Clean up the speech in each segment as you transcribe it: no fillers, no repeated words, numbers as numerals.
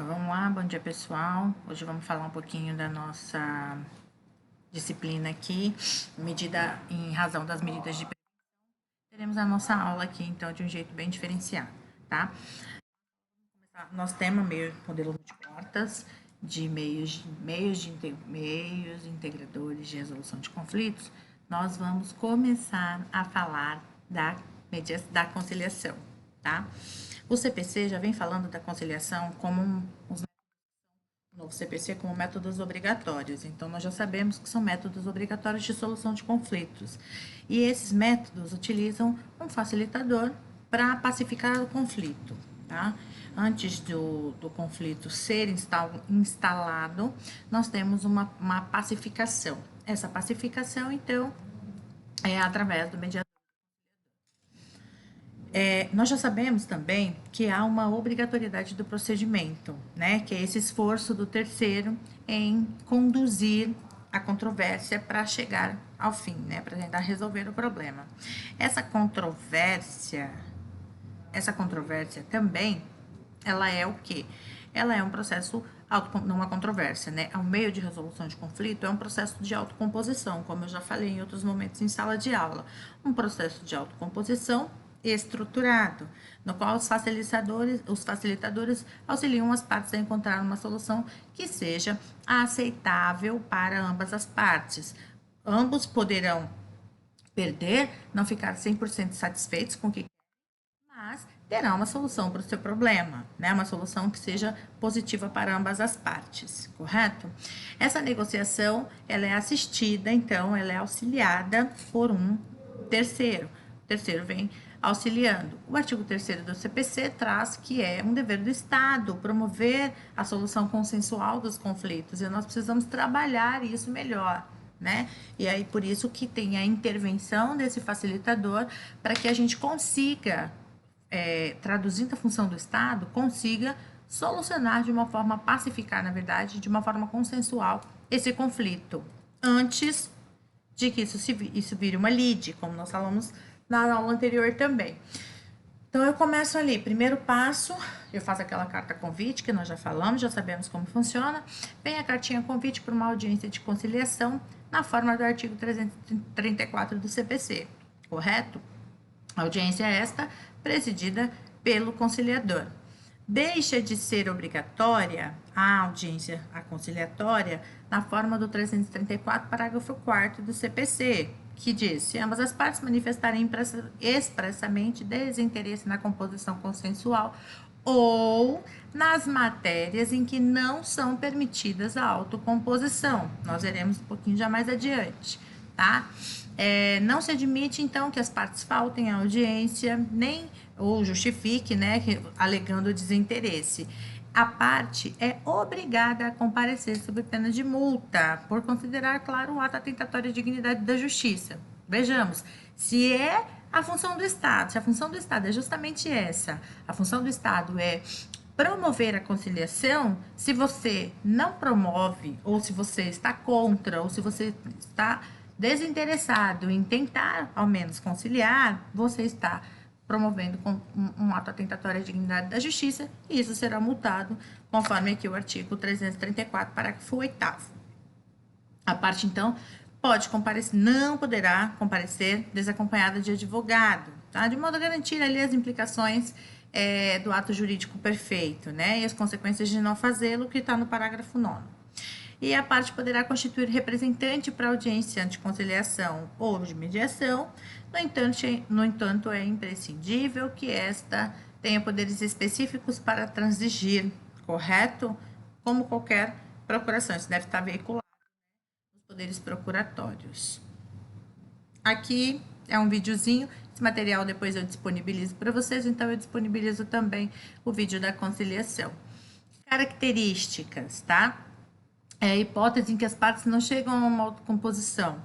Então vamos lá, bom dia pessoal. Hoje vamos falar um pouquinho da nossa disciplina aqui, em razão das medidas de prevenção. Teremos a nossa aula aqui, então, de um jeito bem diferenciado, tá? Nós temos modelo multiportas de meios integradores de resolução de conflitos. Nós vamos começar a falar da conciliação, tá? O CPC já vem falando da conciliação como os novo CPC como métodos obrigatórios. Então, nós já sabemos que são métodos obrigatórios de solução de conflitos. E esses métodos utilizam um facilitador para pacificar o conflito, tá? Antes do conflito ser instalado, nós temos uma pacificação. Essa pacificação, então, é através do mediador. Nós já sabemos também que há uma obrigatoriedade do procedimento, né? Que é esse esforço do terceiro em conduzir a controvérsia para chegar ao fim, né? Para tentar resolver o problema. Essa controvérsia também, ela é o quê? Ela é um processo, não uma controvérsia, né? O meio de resolução de conflito é um processo de autocomposição, como eu já falei em outros momentos em sala de aula. Um processo de autocomposição estruturado, no qual os facilitadores auxiliam as partes a encontrar uma solução que seja aceitável para ambas as partes. Ambos poderão perder, não ficar 100% satisfeitos com o que mas terá uma solução para o seu problema, né? Uma solução que seja positiva para ambas as partes, correto? Essa negociação, ela é assistida, então, ela é auxiliada por um terceiro. O terceiro vem auxiliando. O artigo 3º do CPC traz que é um dever do Estado promover a solução consensual dos conflitos e nós precisamos trabalhar isso melhor, né? E aí por isso que tem a intervenção desse facilitador para que a gente consiga, traduzindo a função do Estado, consiga solucionar de uma forma pacificar, na verdade, de uma forma consensual esse conflito, antes de que isso vire uma lide, como nós falamos na aula anterior também. Então, eu começo ali, primeiro passo, eu faço aquela carta convite, que nós já falamos, já sabemos como funciona, vem a cartinha convite para uma audiência de conciliação, na forma do artigo 334 do CPC, correto? A audiência é esta, presidida pelo conciliador. Deixa de ser obrigatória a audiência conciliatória na forma do 334, parágrafo 4º do CPC, que diz: se ambas as partes manifestarem expressamente desinteresse na composição consensual ou nas matérias em que não são permitidas a autocomposição. Nós veremos um pouquinho já mais adiante, tá? Não se admite, então, que as partes faltem à audiência, nem ou justifique, né, alegando desinteresse. A parte é obrigada a comparecer sob pena de multa, por considerar, claro, um ato atentatório à dignidade da justiça. Vejamos, se é a função do Estado, se a função do Estado é justamente essa, a função do Estado é promover a conciliação, se você não promove, ou se você está contra, ou se você está desinteressado em tentar, ao menos, conciliar, você está promovendo um ato atentatório à dignidade da justiça, e isso será multado, conforme aqui o artigo 334, parágrafo 8º. A parte, então, não poderá comparecer desacompanhada de advogado, tá? De modo a garantir ali as implicações do ato jurídico perfeito, né? E as consequências de não fazê-lo, que está no parágrafo 9º. E a parte poderá constituir representante para audiência de conciliação ou de mediação. No entanto, é imprescindível que esta tenha poderes específicos para transigir, correto? Como qualquer procuração, isso deve estar veiculado nos poderes procuratórios. Aqui é um videozinho, esse material depois eu disponibilizo para vocês, então eu disponibilizo também o vídeo da conciliação. Características, tá? É a hipótese em que as partes não chegam a uma autocomposição.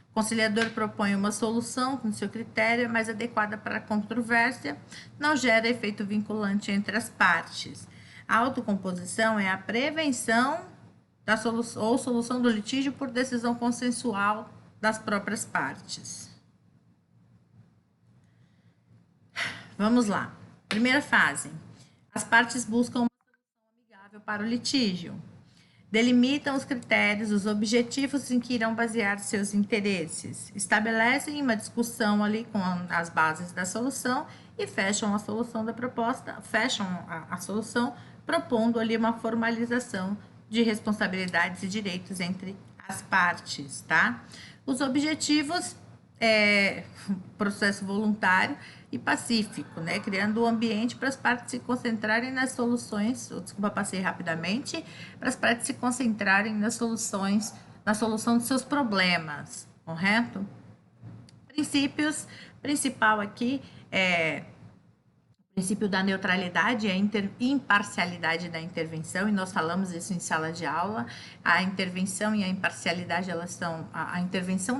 O conciliador propõe uma solução com seu critério mais adequada para a controvérsia, não gera efeito vinculante entre as partes. A autocomposição é a prevenção ou solução do litígio por decisão consensual das próprias partes. Vamos lá. Primeira fase. As partes buscam para o litígio. Delimitam os critérios, os objetivos em que irão basear seus interesses. Estabelecem uma discussão ali com as bases da solução e fecham a solução da proposta, fecham a solução, propondo ali uma formalização de responsabilidades e direitos entre as partes, tá? Os objetivos processo voluntário e pacífico, né? Criando um ambiente para as partes se concentrarem nas soluções. Desculpa, passei rapidamente. Para as partes se concentrarem nas soluções, na solução dos seus problemas, correto? Princípios, principal aqui é o princípio da neutralidade e a imparcialidade da intervenção, e nós falamos isso em sala de aula. A intervenção e a imparcialidade, elas são a intervenção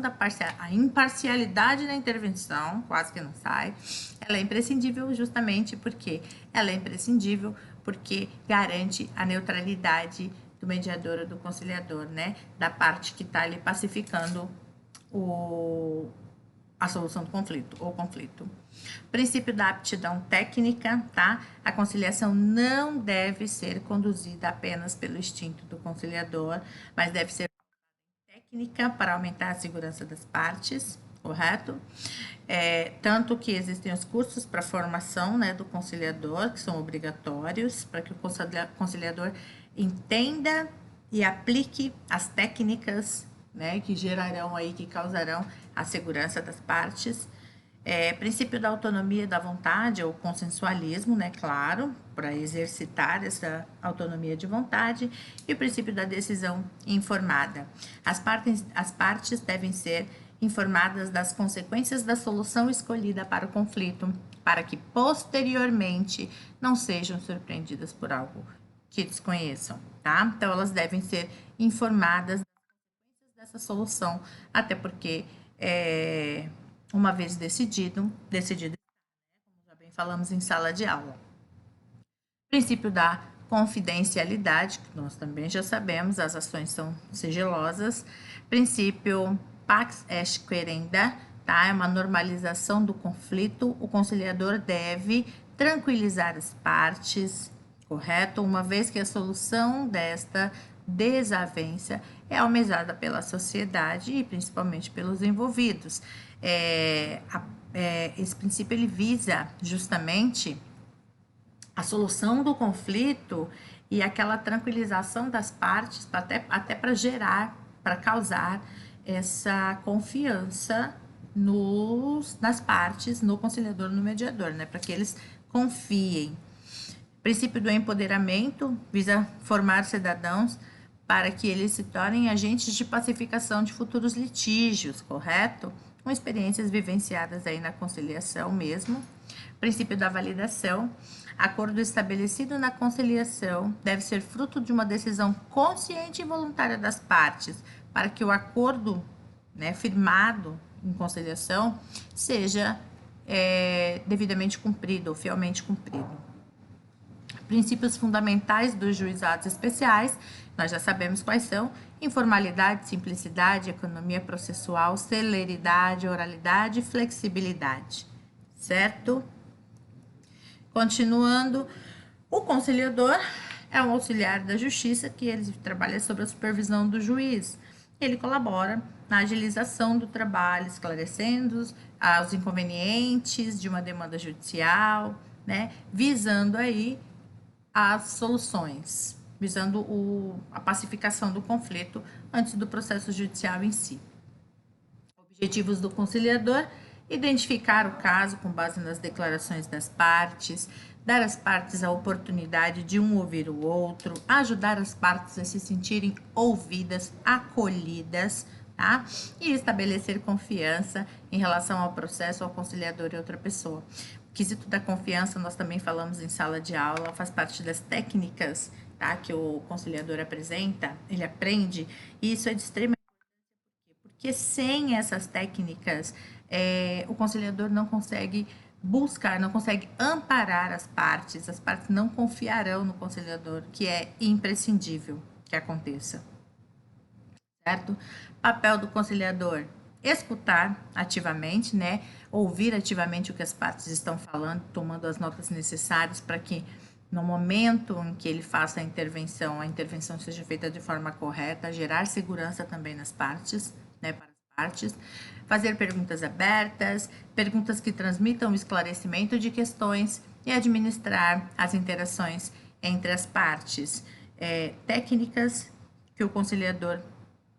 a imparcialidade da intervenção, quase que não sai. Ela é imprescindível justamente porque ela é imprescindível porque garante a neutralidade do mediador ou do conciliador, né? Da parte que está ali pacificando a solução do conflito ou conflito. Princípio da aptidão técnica, tá? A conciliação não deve ser conduzida apenas pelo instinto do conciliador, mas deve ser técnica para aumentar a segurança das partes, correto? Tanto que existem os cursos para formação, né, do conciliador, que são obrigatórios, para que o conciliador entenda e aplique as técnicas, né, que gerarão aí, que causarão a segurança das partes. Princípio da autonomia da vontade, ou consensualismo, né, claro, para exercitar essa autonomia de vontade, e o princípio da decisão informada. As partes devem ser informadas das consequências da solução escolhida para o conflito, para que posteriormente não sejam surpreendidas por algo que desconheçam, tá? Então, elas devem ser informadas dessa solução, até porque uma vez decidido, como já bem falamos em sala de aula. Princípio da confidencialidade, que nós também já sabemos, as ações são sigilosas. Princípio pax est querenda, tá? É uma normalização do conflito. O conciliador deve tranquilizar as partes, correto? Uma vez que a solução desta desavença é almejada pela sociedade e principalmente pelos envolvidos. Esse princípio ele visa justamente a solução do conflito e aquela tranquilização das partes, até para gerar, para causar essa confiança nas partes, no conciliador, no mediador, né? Para que eles confiem. O princípio do empoderamento visa formar cidadãos para que eles se tornem agentes de pacificação de futuros litígios, correto? Com experiências vivenciadas aí na conciliação mesmo. Princípio da validação. Acordo estabelecido na conciliação deve ser fruto de uma decisão consciente e voluntária das partes, para que o acordo, né, firmado em conciliação seja devidamente cumprido ou fielmente cumprido. Princípios fundamentais dos juizados especiais, nós já sabemos quais são: informalidade, simplicidade, economia processual, celeridade, oralidade e flexibilidade, certo? Continuando, o conciliador é um auxiliar da justiça que ele trabalha sob a supervisão do juiz. Ele colabora na agilização do trabalho, esclarecendo os inconvenientes de uma demanda judicial, né, visando aí as soluções, visando a pacificação do conflito antes do processo judicial em si. Objetivos do conciliador: identificar o caso com base nas declarações das partes, dar às partes a oportunidade de um ouvir o outro, ajudar as partes a se sentirem ouvidas, acolhidas, tá? E estabelecer confiança em relação ao processo, ao conciliador e outra pessoa. O quesito da confiança nós também falamos em sala de aula, faz parte das técnicas, tá, que o conciliador apresenta, ele aprende, e isso é de extrema importância, porque sem essas técnicas, o conciliador não consegue buscar, não consegue amparar as partes não confiarão no conciliador, que é imprescindível que aconteça, certo? Papel do conciliador: escutar ativamente, né? Ouvir ativamente o que as partes estão falando, tomando as notas necessárias para que no momento em que ele faça a intervenção seja feita de forma correta, gerar segurança também nas partes, né, para as partes, fazer perguntas abertas, perguntas que transmitam o esclarecimento de questões e administrar as interações entre as partes, técnicas que o conciliador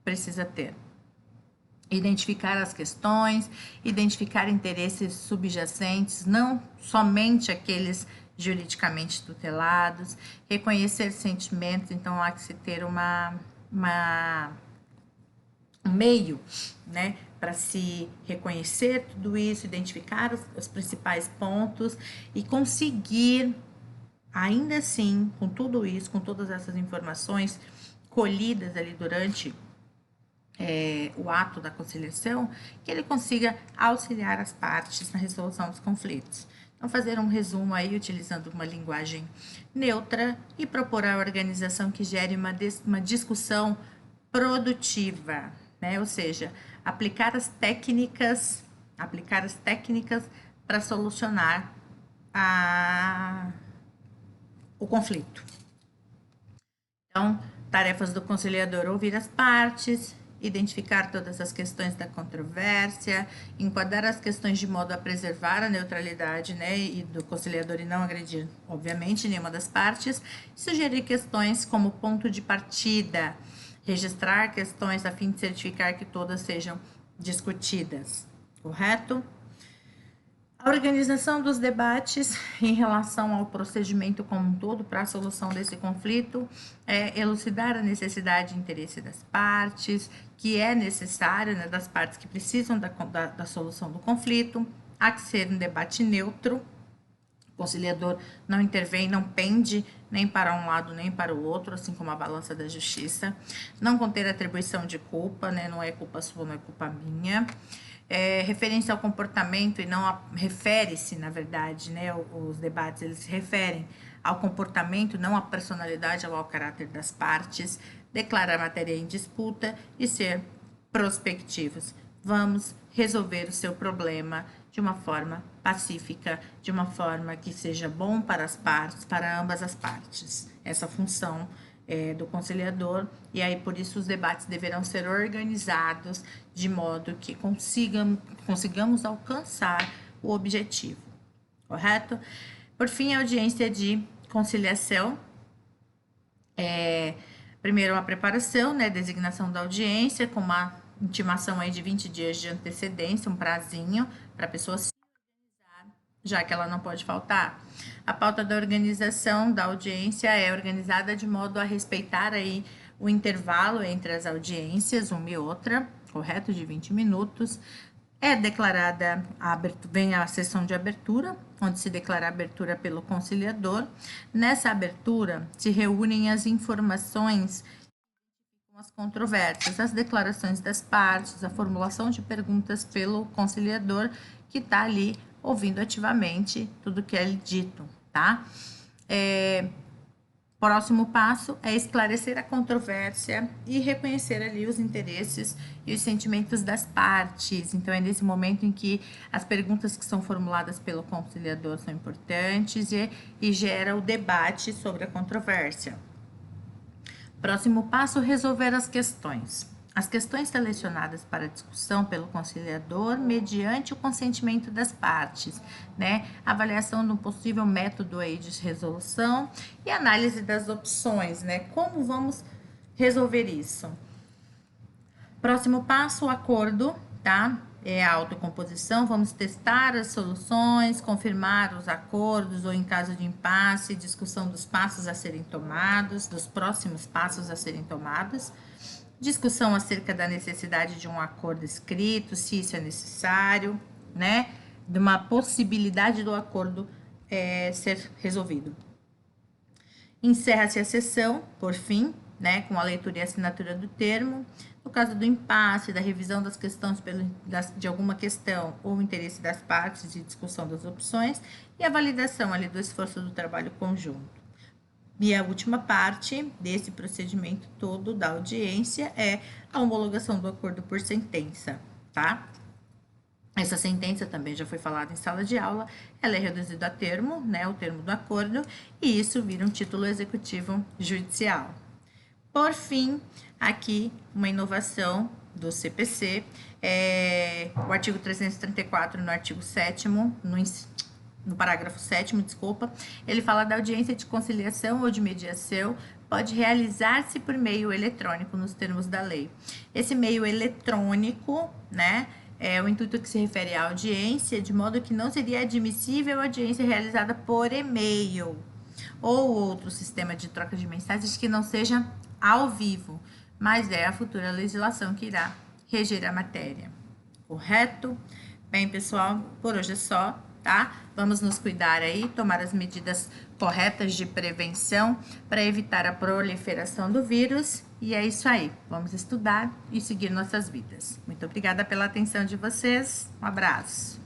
precisa ter. Identificar as questões, identificar interesses subjacentes, não somente aqueles juridicamente tutelados, reconhecer sentimentos, então há que se ter um meio, né, para se reconhecer tudo isso, identificar os principais pontos e conseguir, ainda assim, com tudo isso, com todas essas informações colhidas ali durante o ato da conciliação, que ele consiga auxiliar as partes na resolução dos conflitos. Então, fazer um resumo aí, utilizando uma linguagem neutra e propor a organização que gere uma discussão produtiva, né? Ou seja, aplicar as técnicas para solucionar o conflito. Então, tarefas do conciliador: ouvir as partes, identificar todas as questões da controvérsia, enquadrar as questões de modo a preservar a neutralidade, né, e do conciliador e não agredir, obviamente, nenhuma das partes, sugerir questões como ponto de partida, registrar questões a fim de certificar que todas sejam discutidas, correto? A organização dos debates em relação ao procedimento como um todo para a solução desse conflito é elucidar a necessidade e interesse das partes, que é necessário, né, das partes que precisam da solução do conflito. Há que ser um debate neutro, o conciliador não intervém, não pende nem para um lado nem para o outro, assim como a balança da justiça. Não conter atribuição de culpa, né, não é culpa sua, não é culpa minha. Referência ao comportamento e não refere-se, na verdade, né, os debates eles se referem ao comportamento, não à personalidade ou ao caráter das partes, declarar a matéria em disputa e ser prospectivos. Vamos resolver o seu problema de uma forma pacífica, de uma forma que seja bom para as partes, para ambas as partes. Essa função do conciliador, e aí por isso os debates deverão ser organizados de modo que consigamos alcançar o objetivo, correto? Por fim, a audiência de conciliação. Primeiro, uma preparação, né, designação da audiência, com uma intimação aí de 20 dias de antecedência, um prazinho para a pessoa se organizar, já que ela não pode faltar. A pauta da organização da audiência é organizada de modo a respeitar aí o intervalo entre as audiências, uma e outra, correto? De 20 minutos. É declarada vem a sessão de abertura, onde se declara a abertura pelo conciliador. Nessa abertura, se reúnem as informações com as controvérsias, as declarações das partes, a formulação de perguntas pelo conciliador, que está ali ouvindo ativamente tudo que é dito, tá? Próximo passo é esclarecer a controvérsia e reconhecer ali os interesses e os sentimentos das partes. Então, é nesse momento em que as perguntas que são formuladas pelo conciliador são importantes e gera o debate sobre a controvérsia. Próximo passo, resolver as questões. As questões selecionadas para discussão pelo conciliador mediante o consentimento das partes, né? Avaliação de um possível método aí de resolução e análise das opções, né? Como vamos resolver isso? Próximo passo, o acordo, tá? É a autocomposição, vamos testar as soluções, confirmar os acordos ou, em caso de impasse, discussão dos passos a serem tomados, dos próximos passos a serem tomados. Discussão acerca da necessidade de um acordo escrito, se isso é necessário, né? De uma possibilidade do acordo ser resolvido. Encerra-se a sessão, por fim, né? Com a leitura e assinatura do termo. No caso do impasse, da revisão das questões de alguma questão ou interesse das partes e discussão das opções, e a validação ali do esforço do trabalho conjunto. E a última parte desse procedimento todo da audiência é a homologação do acordo por sentença, tá? Essa sentença também já foi falada em sala de aula, ela é reduzida a termo, né, o termo do acordo, e isso vira um título executivo judicial. Por fim, aqui uma inovação do CPC, o artigo 334 no artigo 7º, no parágrafo 7º, desculpa, ele fala da audiência de conciliação ou de mediação pode realizar-se por meio eletrônico nos termos da lei. Esse meio eletrônico, né, é o intuito que se refere à audiência, de modo que não seria admissível a audiência realizada por e-mail ou outro sistema de troca de mensagens que não seja ao vivo, mas é a futura legislação que irá reger a matéria. Correto? Bem, pessoal, por hoje é só, tá? Vamos nos cuidar aí, tomar as medidas corretas de prevenção para evitar a proliferação do vírus. E é isso aí. Vamos estudar e seguir nossas vidas. Muito obrigada pela atenção de vocês. Um abraço.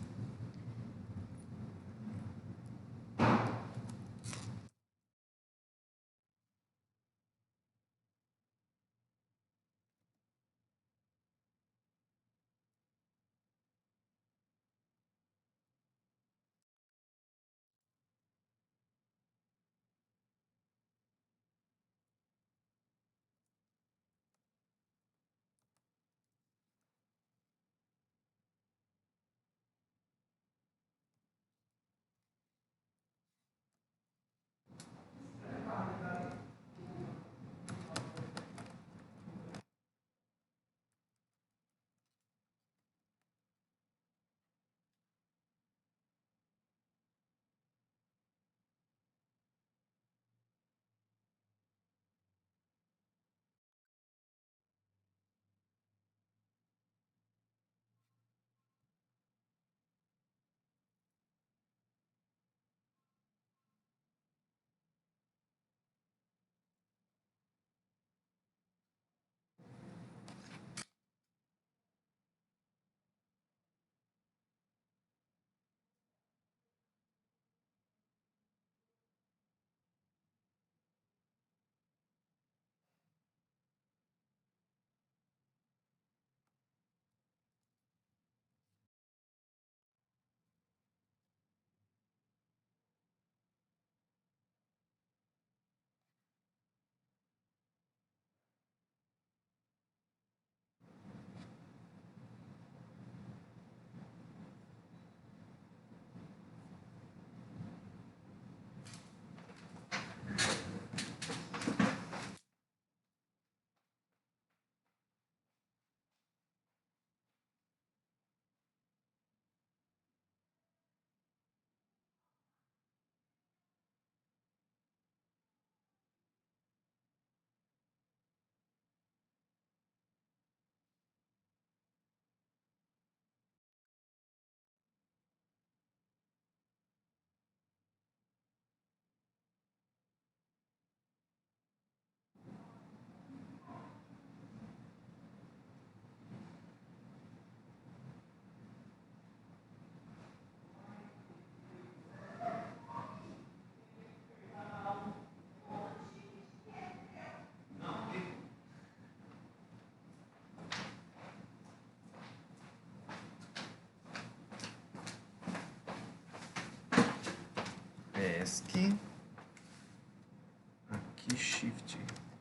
ESC